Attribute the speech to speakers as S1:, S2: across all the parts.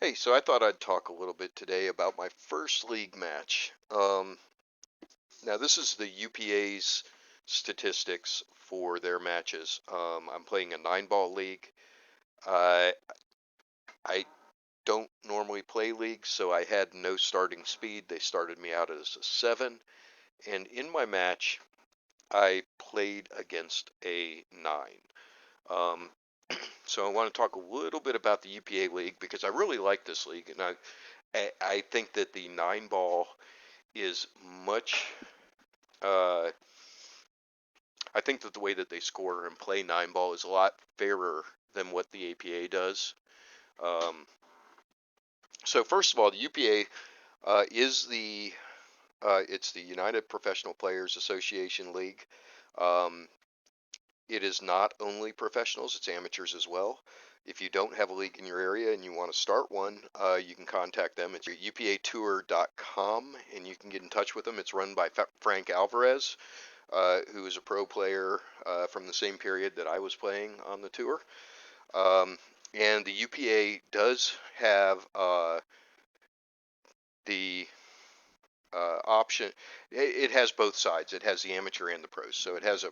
S1: Hey, so I thought I'd talk a little bit today about my first league match. Now this is the UPA's statistics for their matches. I'm playing a 9-ball league. Uh, I don't normally play leagues, so I had no starting speed. They started me out as a 7, and in my match, I played against a 9. Um, so I want to talk a little bit about the UPA League because I really like this league, and I think that the 9-ball is much. Uh, I think that the way that they score and play 9-ball is a lot fairer than what the APA does. Um, so first of all, the UPA is the it's the United Professional Players Association League. Um, it is not only professionals; it's amateurs as well. If you don't have a league in your area and you want to start one, you can contact them. It's upatour.com, and you can get in touch with them. It's run by Frank Alvarez, who is a pro player from the same period that I was playing on the tour. Um, and the UPA does have the option. It has both sides. It has the amateur and the pros. So it has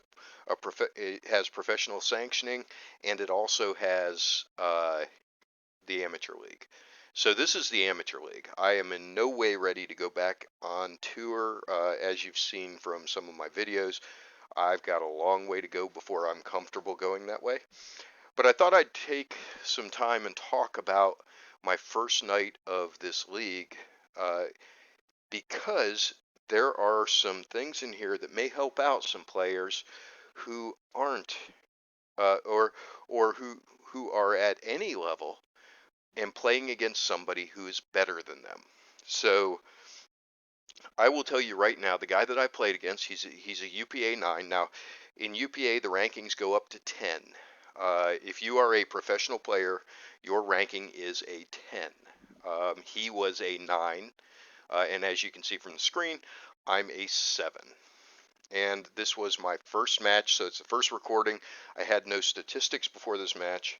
S1: it has professional sanctioning, and it also has the amateur league. So this is the amateur league. I am in no way ready to go back on tour, as you've seen from some of my videos. I've got a long way to go before I'm comfortable going that way. But I thought I'd take some time and talk about my first night of this league uh, because there are some things in here that may help out some players who aren't or who are at any level and playing against somebody who is better than them. So I will tell you right now, the guy that I played against, he's a UPA 9. Now, in UPA, the rankings go up to 10. If you are a professional player, your ranking is a 10. He was a 9, and as you can see from the screen, I'm a 7. And this was my first match, so it's the first recording. I had no statistics before this match,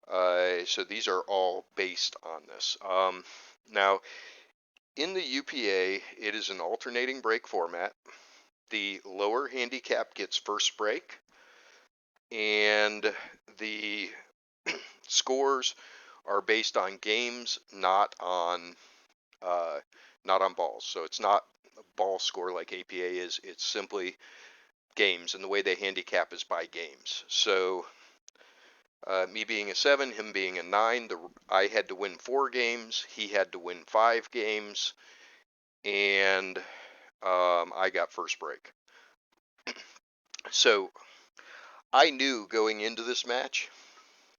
S1: so these are all based on this. Now, in the UPA, it is an alternating break format. The lower handicap gets first break, and the scores are based on games, uh, not on balls. So it's not a ball score like APA is. It's simply games, and the way they handicap is by games. So me being a 7, him being a 9, I had to win 4 games. He had to win 5 games, and I got first break. So I knew going into this match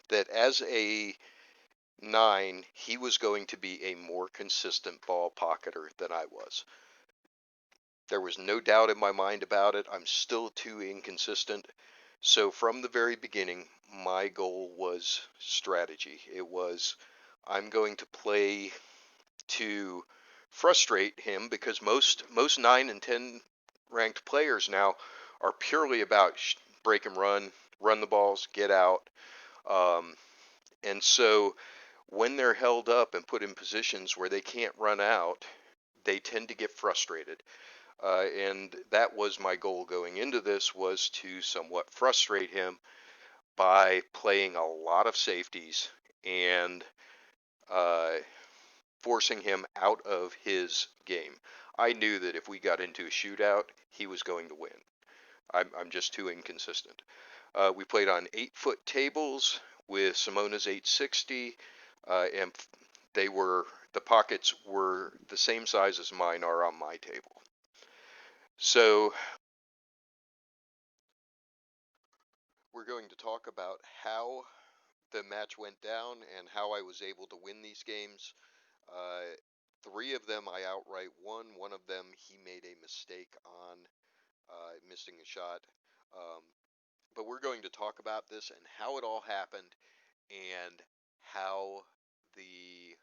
S1: that as a 9, he was going to be a more consistent ball pocketer than I was. There was no doubt in my mind about it. I'm still too inconsistent. So from the very beginning, my goal was strategy. It was, I'm going to play to frustrate him because most 9 and 10 ranked players now are purely about break and run the balls, get out. Um, and so when they're held up and put in positions where they can't run out, they tend to get frustrated. And that was my goal going into this, was to somewhat frustrate him by playing a lot of safeties and uh, forcing him out of his game. I knew that if we got into a shootout, he was going to win. I'm just too inconsistent. We played on 8-foot tables with Simona's 860, and the pockets were the same size as mine are on my table. So we're going to talk about how the match went down and how I was able to win these games. Uh, 3 of them I outright won. One of them he made a mistake on missing a shot. Um, but we're going to talk about this and how it all happened and how the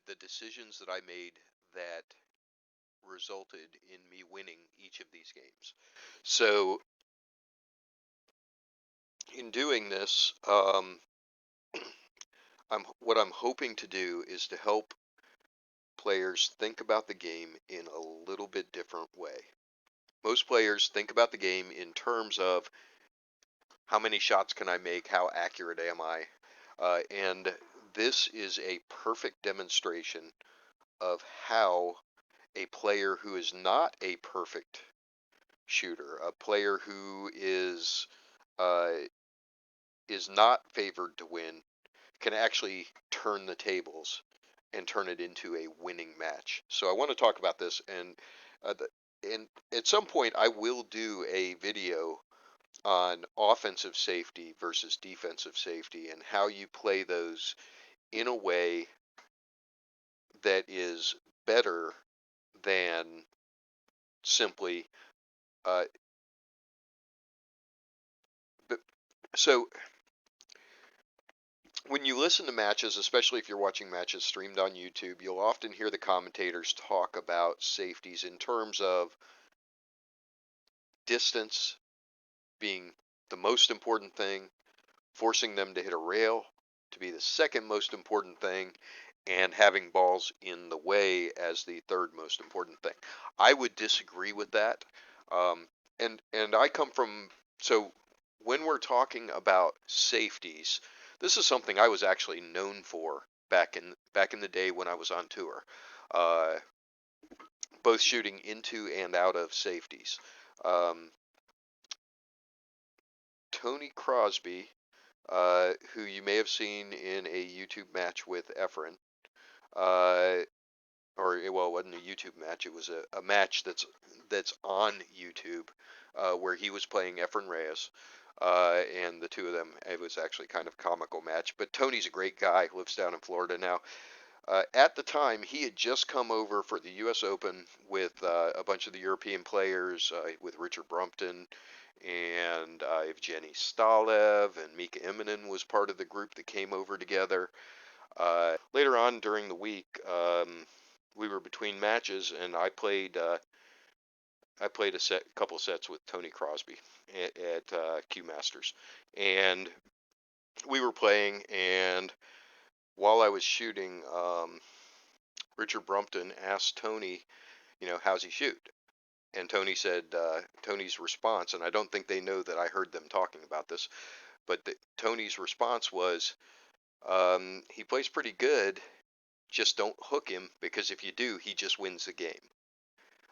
S1: the decisions that I made that resulted in me winning each of these games. So in doing this, what I'm hoping to do is to help players think about the game in a little bit different way. Most players think about the game in terms of how many shots can I make, how accurate am I, and this is a perfect demonstration of how a player who is not a perfect shooter, a player who uh, is not favored to win, can actually turn the tables and turn it into a winning match. So I want to talk about this, and at some point I will do a video on offensive safety versus defensive safety and how you play those in a way that is better than simply uh, so when you listen to matches, especially if you're watching matches streamed on YouTube, you'll often hear the commentators talk about safeties in terms of distance being the most important thing, forcing them to hit a rail to be the second most important thing, and having balls in the way as the third most important thing. I would disagree with that. Um, and I come from so when we're talking about safeties, this is something I was actually known for back in the day when I was on tour, uh, both shooting into and out of safeties. Um, Tony Crosby, who you may have seen in a YouTube match with Efren, uh, or well, it wasn't a YouTube match. It was a match that's on YouTube, where he was playing Efren Reyes, and the two of them. It was actually kind of a comical match. But Tony's a great guy. Lives down in Florida now. At the time, he had just come over for the U.S. Open with a bunch of the European players, with Richard Brumpton and Evgeny Stalev, and Mika Immonen was part of the group that came over together. Later on during the week, we were between matches, and I played couple sets with Tony Crosby at Q Masters, and we were playing, and while I was shooting, Richard Brumpton asked Tony, how's he shoot? And Tony said, Tony's response, and I don't think they know that I heard them talking about this, but Tony's response was, he plays pretty good, just don't hook him, because if you do, he just wins the game.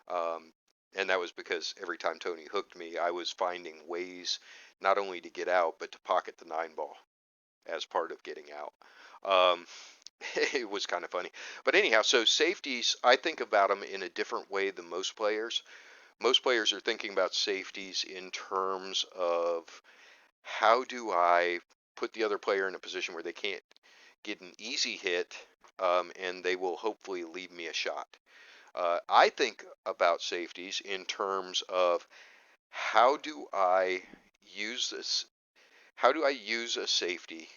S1: Um, and that was because every time Tony hooked me, I was finding ways not only to get out, but to pocket the 9 ball as part of getting out. Um, it was kind of funny. But anyhow, so safeties, I think about them in a different way than most players. Most players are thinking about safeties in terms of how do I put the other player in a position where they can't get an easy hit, and they will hopefully leave me a shot. I think about safeties in terms of how do I use this? How do I use a safety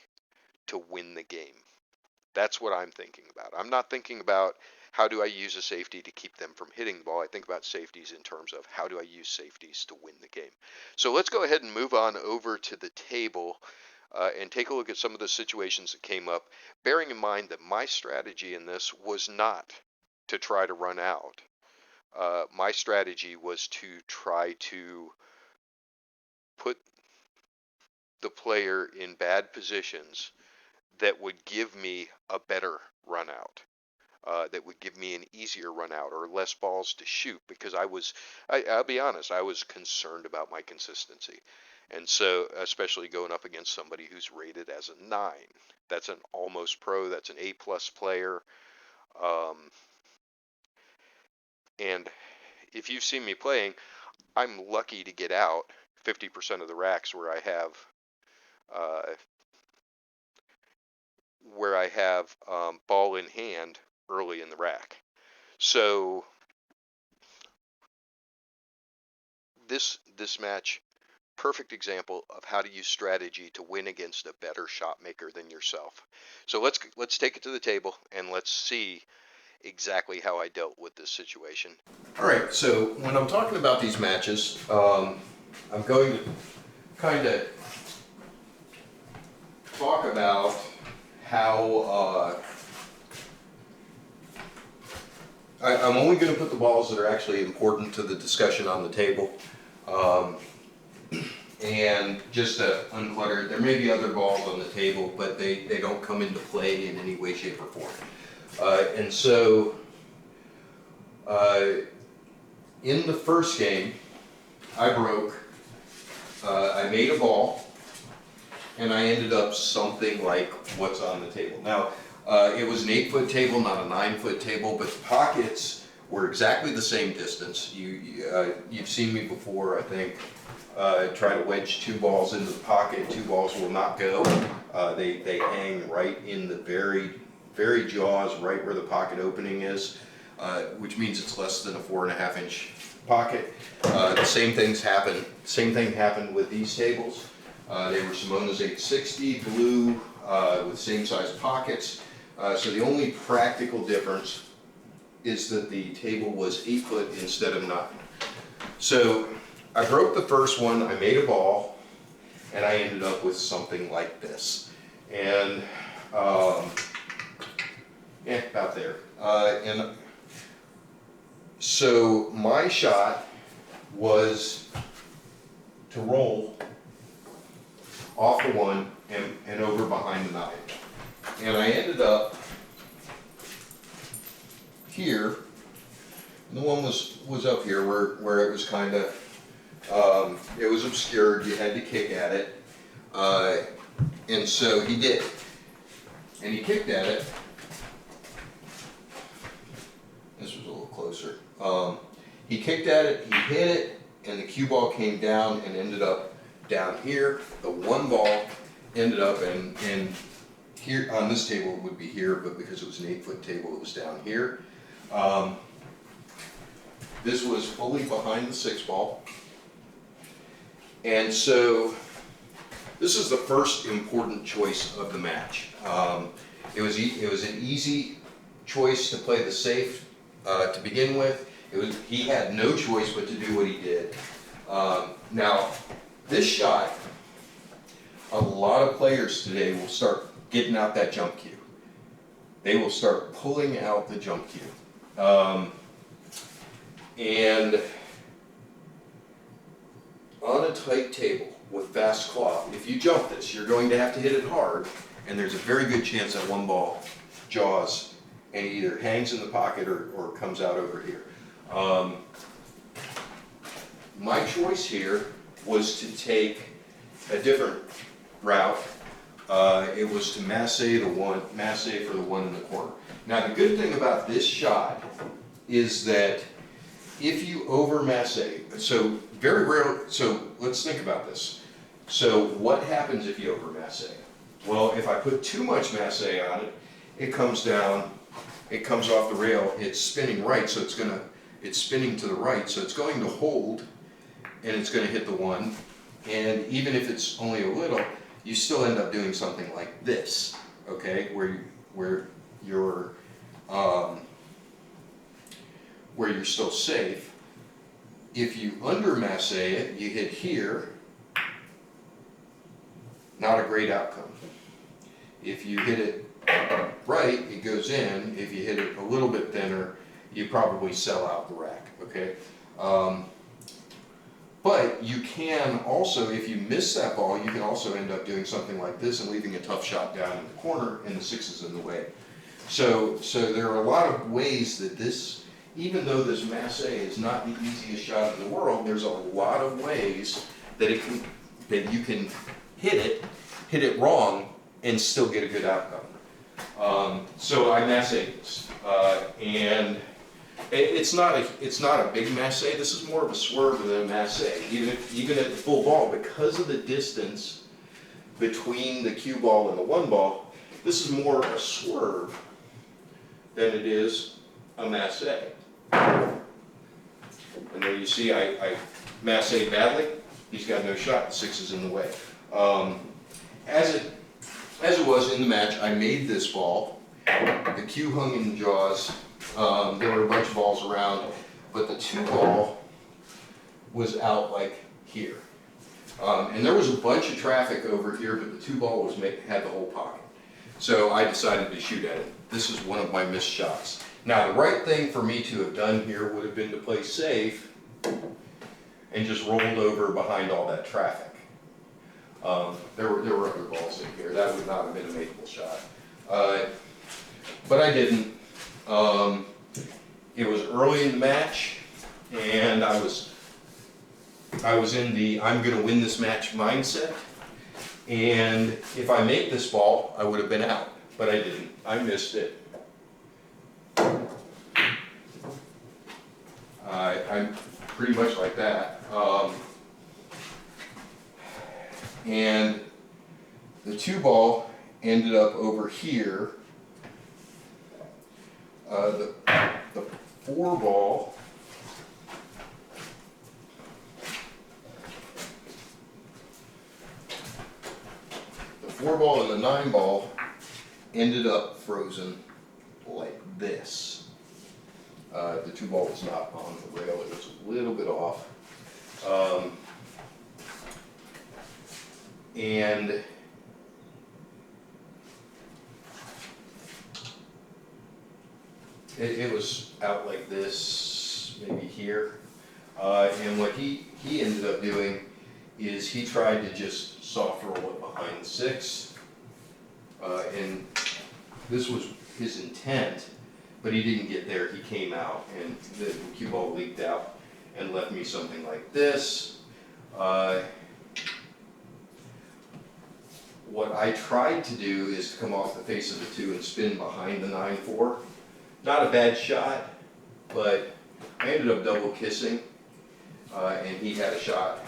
S1: to win the game? That's what I'm thinking about. I'm not thinking about how do I use a safety to keep them from hitting the ball. I think about safeties in terms of how do I use safeties to win the game. So let's go ahead and move on over to the table, and take a look at some of the situations that came up, bearing in mind that my strategy in this was not to try to run out. My strategy was to try to put the player in bad positions that would give me a better run out. That would give me an easier run out or less balls to shoot, because I'll be honest, I was concerned about my consistency. And so, especially going up against somebody who's rated as a 9, that's an almost pro, that's an A+ player. Um, and if you've seen me playing, I'm lucky to get out 50% of the racks uh, where I have ball in hand early in the rack. So this match, perfect example of how to use strategy to win against a better shot maker than yourself. So let's take it to the table and let's see exactly how I dealt with this situation. All right. So when I'm talking about these matches, I'm going to kind of talk about how I'm only going to put the balls that are actually important to the discussion on the table. And just to unclutter, there may be other balls on the table, but they don't come into play in any way, shape, or form. And so, in the first game, I broke, I made a ball, and I ended up something like what's on the table. Now, it was an 8-foot table, not a 9-foot table, but the pockets were exactly the same distance. You've seen me before, I think, try to wedge 2 balls into the pocket. 2 balls will not go. They hang right in the very jaws, right where the pocket opening is, which means it's less than a 4.5-inch pocket. The same thing happened with these tables. They were Simona's 860, blue, with same size pockets. So the only practical difference is that the table was 8 foot instead of 9. So I broke the first one, I made a ball, and I ended up with something like this. And, yeah, about there. And so my shot was to roll off the 1 and over behind the 9. And I ended up here, and the 1 was up here where it was kind of, it was obscured, you had to kick at it, and so he did, and he kicked at it. This was a little closer. He kicked at it, he hit it, and the cue ball came down and ended up down here. The 1 ball ended up and here on this table it would be here, but because it was an 8-foot table, it was down here. This was fully behind the 6 ball. And so this is the first important choice of the match. It was an easy choice to play the safe to begin with. He had no choice but to do what he did. Now, this shot, a lot of players today will start getting out that jump cue. They will start pulling out the jump cue. And on a tight table with fast cloth, if you jump this, you're going to have to hit it hard, and there's a very good chance that 1 ball jaws and either hangs in the pocket or comes out over here. My choice here was to take a different route. It was to masse for the 1 in the corner. Now the good thing about this shot is that if you over masse, so very rare, so let's think about this. So what happens if you over masse? Well, if I put too much masse on it, it comes down, it comes off the rail, it's spinning right, so it's spinning to the right, so it's going to hold, and it's going to hit the 1, and even if it's only a little, you still end up doing something like this, okay, where you're still safe. If you under masse it, you hit here, not a great outcome. If you hit it right, it goes in. If you hit it a little bit thinner, you probably sell out the rack, okay? But you can also, if you miss that ball, you can also end up doing something like this and leaving a tough shot down in the corner, and the 6 is in the way. So there are a lot of ways that this, even though this masse is not the easiest shot in the world, there's a lot of ways that you can hit it wrong, and still get a good outcome. So I massed this, and it's not a big masse. This is more of a swerve than a masse, even at the full ball, because of the distance between the cue ball and the 1 ball. This is more a swerve than it is a masse. And there you see I masse badly. He's got no shot. The 6 is in the way. As it was in the match, I made this ball. The cue hung in the jaws. There were a bunch of balls around, but the 2 ball was out like here. And there was a bunch of traffic over here, but the 2 ball had the whole pocket. So I decided to shoot at it. This is one of my missed shots. Now the right thing for me to have done here would have been to play safe and just rolled over behind all that traffic. There were other balls in here. That would not have been a makeable shot. But I didn't. It was early in the match, and I was in the I'm going to win this match mindset. And if I make this ball, I would have been out, but I didn't. I missed it. I'm pretty much like that. And the 2 ball ended up over here. The 4 ball and the 9 ball ended up frozen like this. The 2 ball was not on the rail, it was a little bit off. And it was out like this, maybe here. And what he ended up doing is he tried to just soft roll it behind the 6. And this was his intent, but he didn't get there. He came out and the cue ball leaked out and left me something like this. What I tried to do is to come off the face of the 2 and spin behind the 9-4. Not a bad shot, but I ended up double kissing, and he had a shot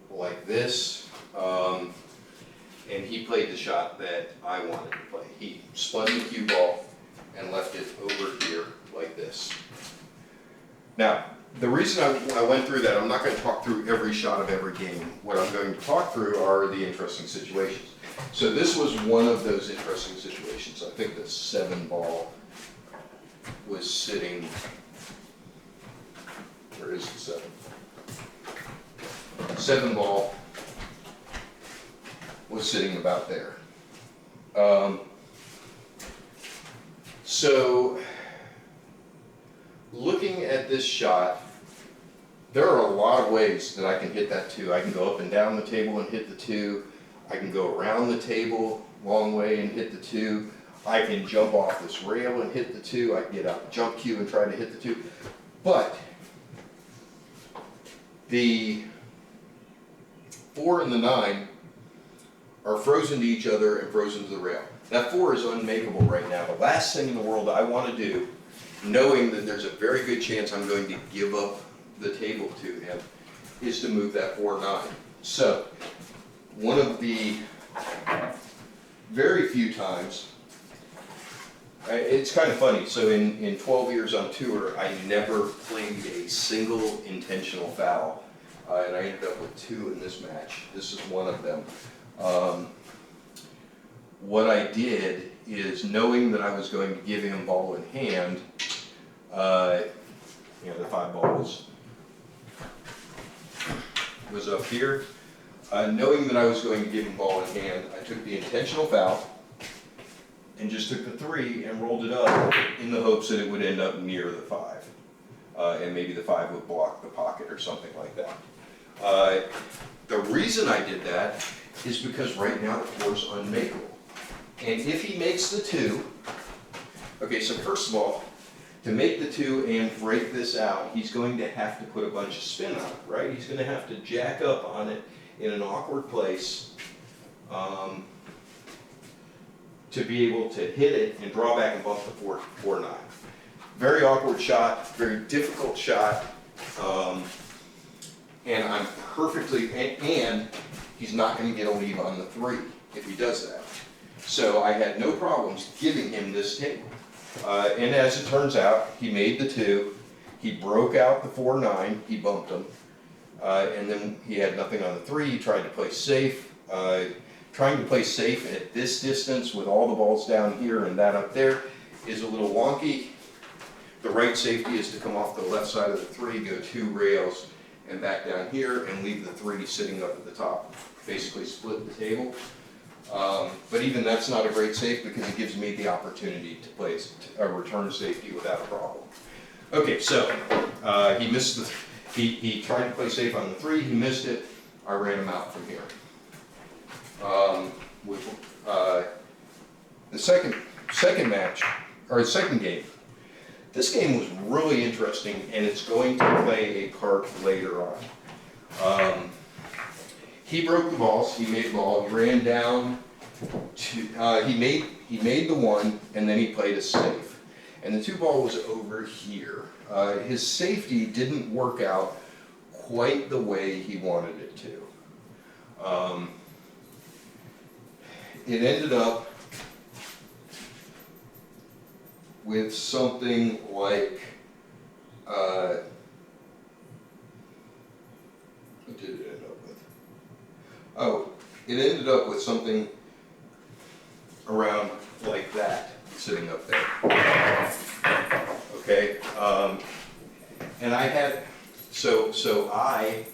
S1: like this, and he played the shot that I wanted to play. He spun the cue ball and left it over here like this. Now, the reason I went through that, I'm not going to talk through every shot of every game. What I'm going to talk through are the interesting situations. So this was one of those interesting situations. I think the 7 ball was sitting, where is the 7? 7 ball was sitting about there. So looking at this shot, there are a lot of ways that I can hit that 2. I can go up and down the table and hit the 2. I can go around the table long way and hit the 2. I can jump off this rail and hit the 2. I can get out the jump cue and try to hit the 2. But the 4 and the 9 are frozen to each other and frozen to the rail. That 4 is unmakeable right now. The last thing in the world I want to do, knowing that there's a very good chance I'm going to give up the table to him, is to move that 4-9. So, one of the very few times, it's kind of funny, so in 12 years on tour, I never played a single intentional foul, and I ended up with 2 in this match. This is one of them. What I did is, knowing that I was going to give him ball in hand, the 5 ball was up here. Knowing that I was going to give him ball in hand, I took the intentional foul and just took the 3 and rolled it up in the hopes that it would end up near the 5. And maybe the 5 would block the pocket or something like that. The reason I did that is because right now the 4 is unmakeable. And if he makes the 2, okay, so first of all, to make the 2 and break this out, he's going to have to put a bunch of spin on it, right? He's going to have to jack up on it in an awkward place to be able to hit it and draw back and bump the 4-9. Very awkward shot, very difficult shot, and I'm perfectly, and he's not going to get a lead on the 3 if he does that. So I had no problems giving him this table. And as it turns out, he made the 2, he broke out the 4-9, he bumped him, and then he had nothing on the 3, he tried to play safe. Trying to play safe at this distance with all the balls down here and that up there is a little wonky. The right safety is to come off the left side of the 3, go 2 rails, and back down here and leave the 3 sitting up at the top. Basically split the table. But even that's not a great save because it gives me the opportunity to play a return safety without a problem. Okay, so he missed the, he tried to play safe on the 3, he missed it, I ran him out from here. The second match, or the second game, this game was really interesting, and it's going to play a part later on. He broke the balls, he made the ball, he ran down to, he made the 1, and then he played a safe. And the 2 ball was over here. His safety didn't work out quite the way he wanted it to. It ended up with something like, what did it end up with? Oh, it ended up with something around like that, sitting up there. Okay, and I had, so I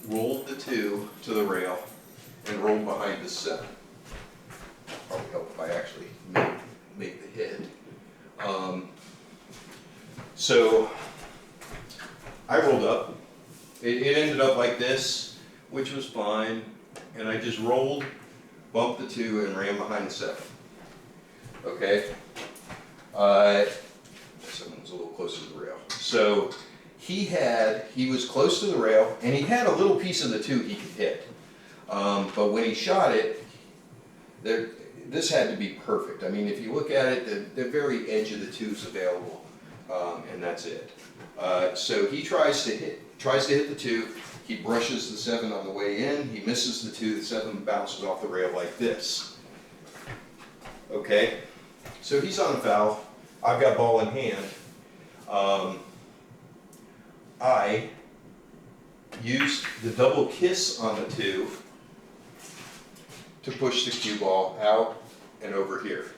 S1: rolled the 2 to the rail and rolled behind the 7. Probably help if I actually make the hit. So I rolled up. It ended up like this, which was fine, and I just rolled, bumped the 2, and ran behind the 7. Okay. Someone's a little closer to the rail. So he was close to the rail, and he had a little piece of the 2 he could hit. But when he shot it, this had to be perfect. I mean, if you look at it, the very edge of the 2 is available, and that's it. So he tries to hit the 2. He brushes the 7 on the way in. He misses the 2. The 7 bounces off the rail like this. Okay, so he's on a foul. I've got ball in hand. I used the double kiss on the 2 to push the cue ball out and over here.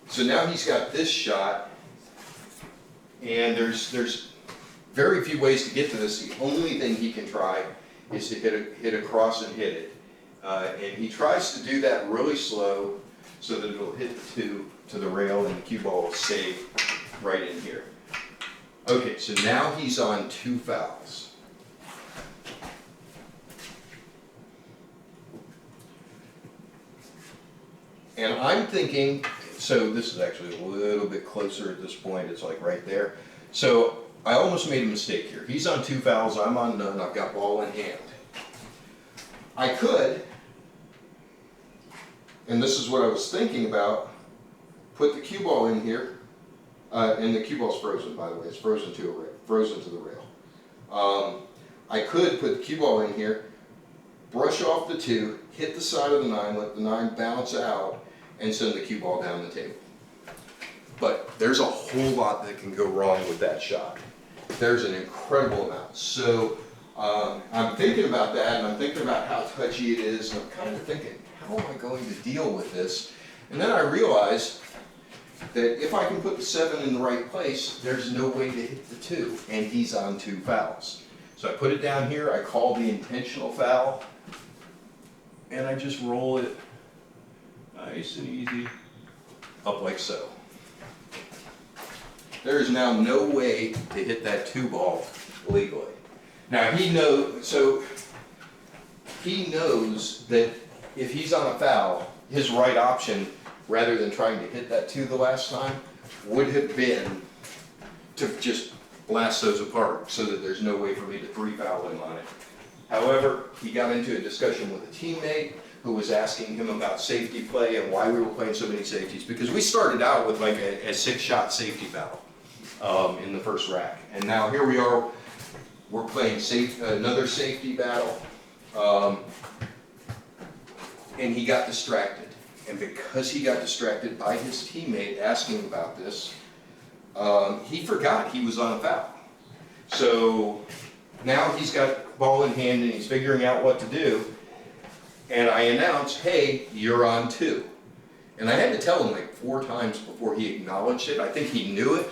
S1: So now he's got this shot, and there's very few ways to get to this. The only thing he can try is to hit across and hit it. And he tries to do that really slow so that it'll hit the 2 to the rail and the cue ball will stay right in here. Okay, so now he's on 2 fouls. And I'm thinking, so this is actually a little bit closer at this point, it's like right there. So I almost made a mistake here. He's on 2 fouls, I'm on none, I've got ball in hand. I could, and this is what I was thinking about, put the cue ball in here, and the cue ball's frozen, by the way, it's frozen to the rail. I could put the cue ball in here, brush off the 2, hit the side of the 9, let the 9 bounce out, and send the cue ball down the table. But there's a whole lot that can go wrong with that shot. There's an incredible amount. So I'm thinking about that, and I'm thinking about how touchy it is, and I'm kind of thinking, how am I going to deal with this? And then I realized that if I can put the 7 in the right place, there's no way to hit the 2, and he's on 2 fouls. So I put it down here, I call the intentional foul, and I just roll it nice and easy up like so. There is now no way to hit that 2 ball legally. Now he knows that if he's on a foul, his right option, rather than trying to hit that 2 the last time, would have been to just blast those apart so that there's no way for me to 3 foul him on it. However, he got into a discussion with a teammate who was asking him about safety play and why we were playing so many safeties, because we started out with like a 6-shot safety battle in the first rack, and now here we are, we're playing another safety battle, and he got distracted, and because he got distracted by his teammate asking about this, he forgot he was on a foul. So now he's got ball in hand and he's figuring out what to do, and I announced, hey, you're on 2. And I had to tell him like 4 times before he acknowledged it. I think he knew it,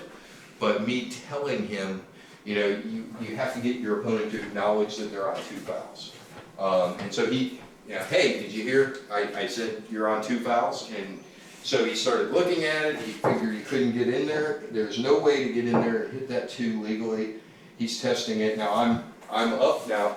S1: but me telling him, you know, you have to get your opponent to acknowledge that they're on 2 fouls.
S2: And so he, hey, did you hear? I said, you're on 2 fouls. And so he started looking at it. He figured he couldn't get in there. There's no way to get in there and hit that 2 legally. He's testing it. Now I'm up now.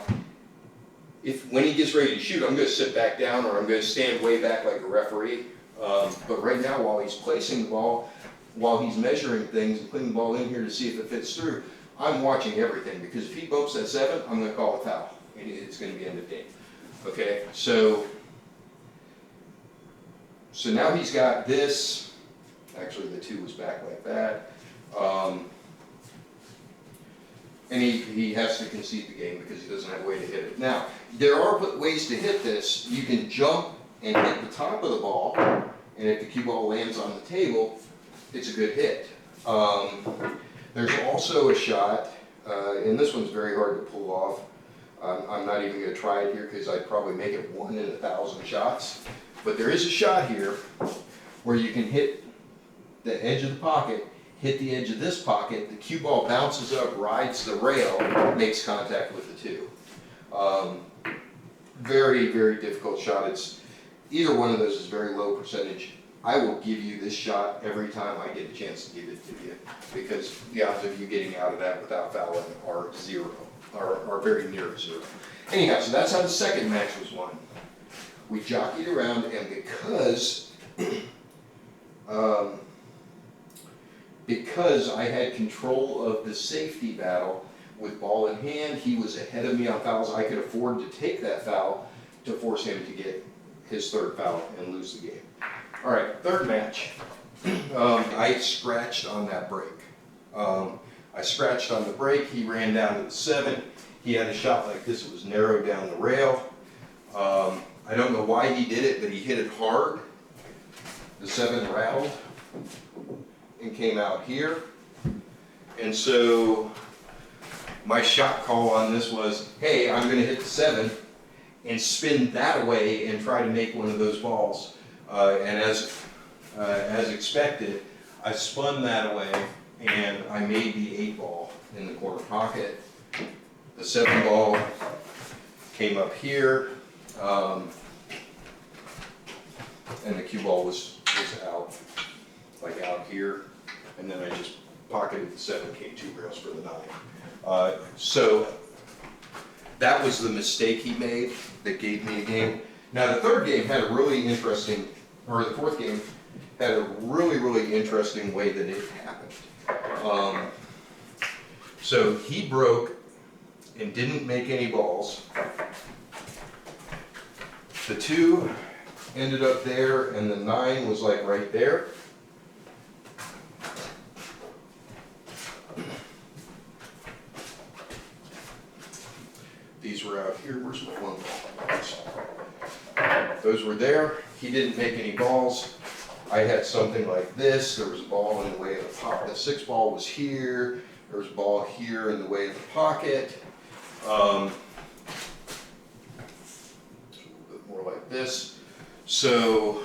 S2: When he gets ready to shoot, I'm going to sit back down, or I'm going to stand way back like a referee. But right now, while he's placing the ball, while he's measuring things and putting the ball in here to see if it fits through, I'm watching everything, because if he bumps that 7, I'm going to call a foul, and it's going to be end of game. Okay, so now he's got this. Actually, the 2 was back like that. And he has to concede the game because he doesn't have a way to hit it. Now, there are ways to hit this. You can jump and hit the top of the ball, and if the cue ball lands on the table, it's a good hit. There's also a shot, and this one's very hard to pull off. I'm not even going to try it here because I'd probably make it 1 in 1,000 shots. But there is a shot here where you can hit the edge of the pocket, hit the edge of this pocket, the cue ball bounces up, rides the rail, makes contact with the 2. Very, very difficult shot. Either one of those is very low percentage. I will give you this shot every time I get a chance to give it to you, because the odds of you getting out of that without fouling are 0, are very near 0. Anyhow, so that's how the second match was won. We jockeyed around, and because I had control of the safety battle with ball in hand, he was ahead of me on fouls. I could afford to take that foul to force him to get his 3rd foul and lose the game. All right, 3rd match. I scratched on that break. I scratched on the break. He ran down to the 7. He had a shot like this. It was narrowed down the rail. I don't know why he did it, but he hit it hard. The 7 rattled and came out here. And so my shot call on this was, hey, I'm going to hit the 7 and spin that away and try to make one of those balls. And as expected, I spun that away and I made the 8 ball in the corner pocket. The 7 ball came up here, and the cue ball was out, like out here, and then I just pocketed the 7, came 2 rails for the 9. So that was the mistake he made that gave me a game. Now the 3rd game had a really interesting, or the 4th game had a really, really interesting way that it happened. So he broke and didn't make any balls. The 2 ended up there, and the 9 was like right there. These were out here. Where's my 1 ball? Those were there. He didn't make any balls. I had something like this. There was a ball in the way of the pocket. The 6 ball was here. There was a ball here in the way of the pocket. A little bit more like this. So,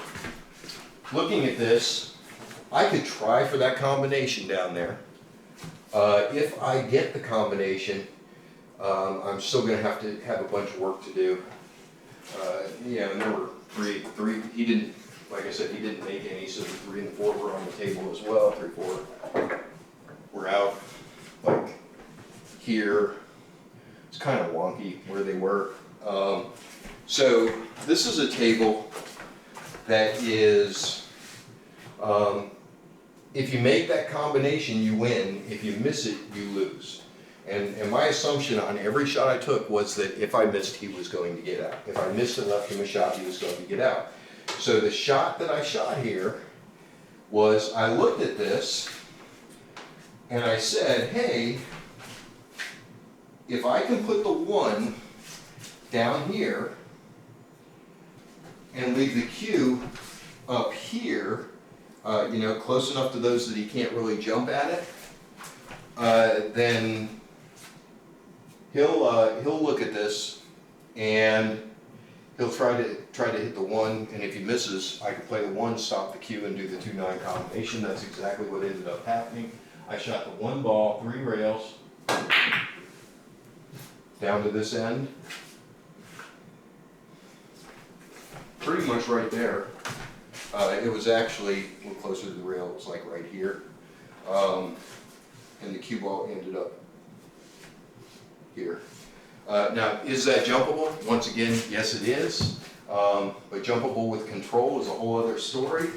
S2: looking at this, I could try for that combination down there. If I get the combination, I'm still going to have a bunch of work to do. And there were three. He didn't, like I said, he didn't make any, so the 3 and the 4 were on the table as well. 3, 4 were out, like here. It's kind of wonky where they were. So this is a table that is, if you make that combination, you win. If you miss it, you lose. And my assumption on every shot I took was that if I missed, he was going to get out. If I missed and left him a shot, he was going to get out. So the shot that I shot here was, I looked at this and I said, hey, if I can put the 1 down here and leave the cue up here, close enough to those that he can't really jump at it, then he'll look at this and he'll try to hit the 1, and if he misses, I can play the 1, stop the cue, and do the 2-9 combination. That's exactly what ended up happening. I shot the 1 ball, 3 rails, down to this end, pretty much right there. It was actually a little closer to the rail, it was like right here. And the cue ball ended up here. Now, is that jumpable? Once again, yes it is. But jumpable with control is a whole other story.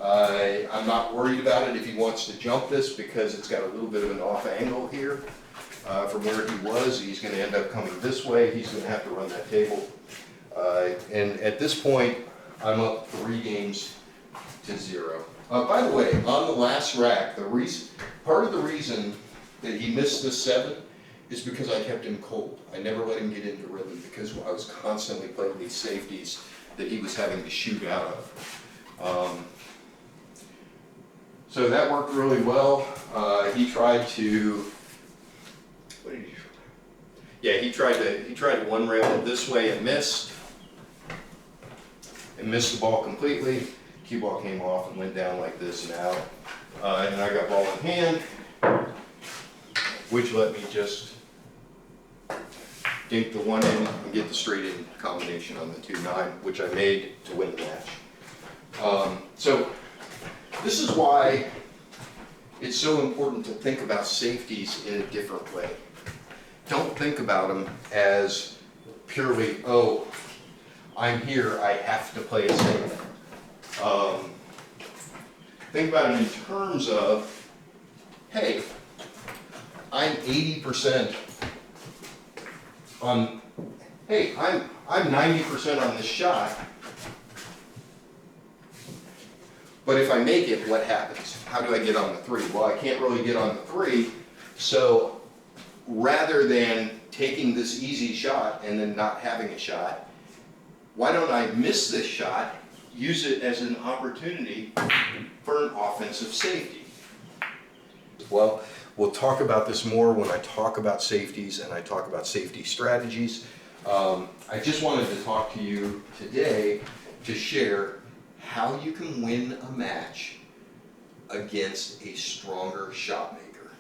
S2: I'm not worried about it if he wants to jump this because it's got a little bit of an off angle here from where he was. He's going to end up coming this way. He's going to have to run that table. And at this point, I'm up 3 games to 0. By the way, on the last rack, part of the reason that he missed the 7 is because I kept him cold. I never let him get into rhythm because I was constantly playing these safeties that he was having to shoot out of. So that worked really well. He tried to, what did he try? Yeah, he tried to one rail it this way and missed the ball completely. Cue ball came off and went down like this and out. And I got ball in hand, which let me just dink the 1 in and get the straight in combination on the 2-9, which I made to win the match. So this is why it's so important to think about safeties in a different way. Don't think about them as purely, oh, I'm here, I have to play it safe. Think about it in terms of, hey, I'm 80% on, hey, I'm 90% on this shot, but if I make it, what happens? How do I get on the 3? Well, I can't really get on the 3, so rather than taking this easy shot and then not having a shot, why don't I miss this shot, use it as an opportunity for an offensive safety? Well, we'll talk about this more when I talk about safeties and I talk about safety strategies. I just wanted to talk to you today to share how you can win a match against a stronger shot maker.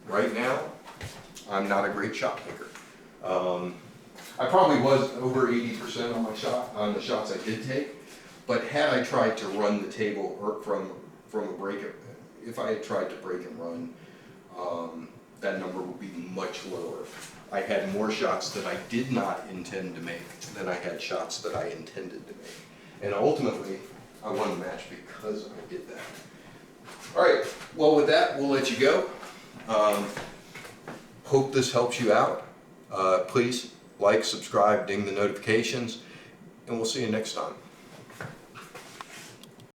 S2: Right now, I'm not a great shot maker. I probably was over 80% on the shots I did take, but had I tried to run the table or from a break, if I had tried to break and run, that number would be much lower. I had more shots that I did not intend to make than I had shots that I intended to make. And ultimately, I won the match because I did that. All right, well with that, we'll let you go. Hope this helps you out. Please like, subscribe, ding the notifications, and we'll see you next time.